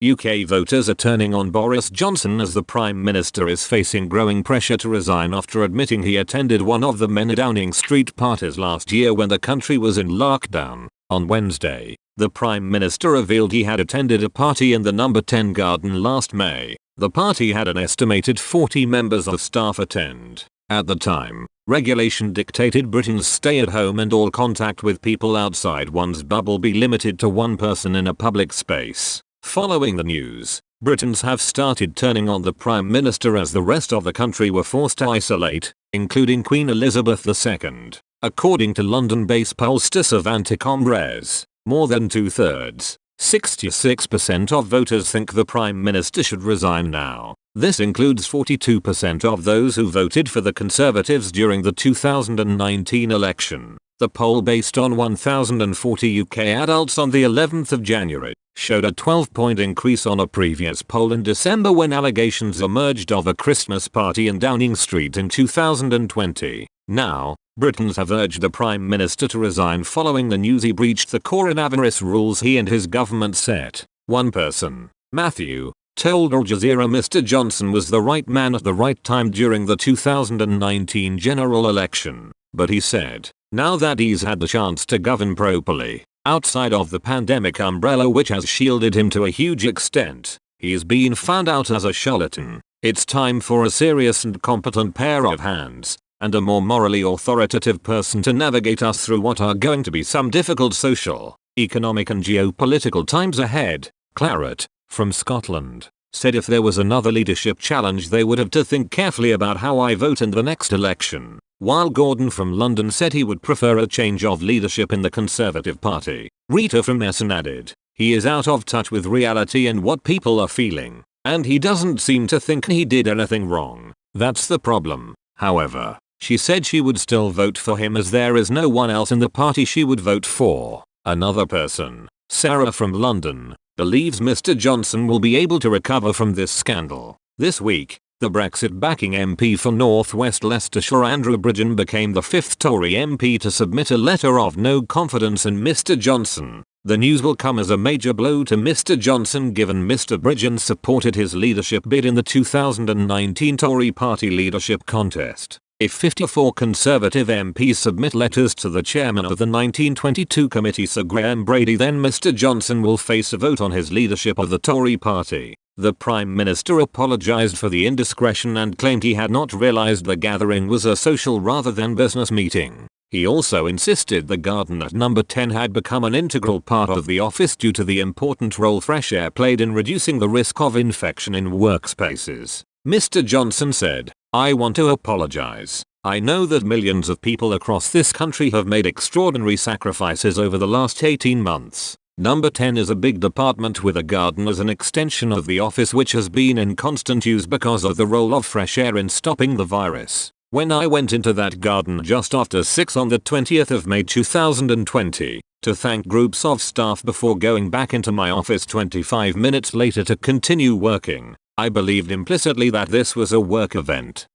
UK voters are turning on Boris Johnson as the Prime Minister is facing growing pressure to resign after admitting he attended one of the many Downing Street parties last year when the country was in lockdown. On Wednesday, the Prime Minister revealed he had attended a party in the No. 10 garden last May. The party had an estimated 40 members of staff attend. At the time, regulation dictated Britain's stay at home and all contact with people outside one's bubble be limited to one person in a public space. Following the news, Britons have started turning on the Prime Minister as the rest of the country were forced to isolate, including Queen Elizabeth II. According to London-based pollster Savanta Combres, more than two-thirds, 66% of voters think the Prime Minister should resign now. This includes 42% of those who voted for the Conservatives during the 2019 election. The poll, based on 1,040 UK adults on the 11th of January, showed a 12-point increase on a previous poll in December when allegations emerged of a Christmas party in Downing Street in 2020. Now, Britons have urged the Prime Minister to resign following the news he breached the coronavirus rules he and his government set. One person, Matthew, told Al Jazeera Mr. Johnson was the right man at the right time during the 2019 general election, but he said, now that he's had the chance to govern properly, outside of the pandemic umbrella which has shielded him to a huge extent, he's been found out as a charlatan. It's time for a serious and competent pair of hands, and a more morally authoritative person to navigate us through what are going to be some difficult social, economic and geopolitical times ahead. Claret, from Scotland, said if there was another leadership challenge they would have to think carefully about how I vote in the next election. While Gordon from London said he would prefer a change of leadership in the Conservative Party, Rita from Essen added, he is out of touch with reality and what people are feeling, and he doesn't seem to think he did anything wrong. That's the problem. However, she said she would still vote for him as there is no one else in the party she would vote for. Another person, Sarah from London, believes Mr. Johnson will be able to recover from this scandal. This week, the Brexit-backing MP for North West Leicestershire Andrew Bridgen became the fifth Tory MP to submit a letter of no confidence in Mr. Johnson. The news will come as a major blow to Mr. Johnson given Mr. Bridgen supported his leadership bid in the 2019 Tory party leadership contest. If 54 Conservative MPs submit letters to the chairman of the 1922 committee Sir Graham Brady, then Mr. Johnson will face a vote on his leadership of the Tory party. The Prime Minister apologised for the indiscretion and claimed he had not realised the gathering was a social rather than business meeting. He also insisted the garden at No. 10 had become an integral part of the office due to the important role fresh air played in reducing the risk of infection in workspaces. Mr. Johnson said, I want to apologise. I know that millions of people across this country have made extraordinary sacrifices over the last 18 months. No. 10 is a big department with a garden as an extension of the office which has been in constant use because of the role of fresh air in stopping the virus. When I went into that garden just after 6 on the 20th of May 2020, to thank groups of staff before going back into my office 25 minutes later to continue working, I believed implicitly that this was a work event.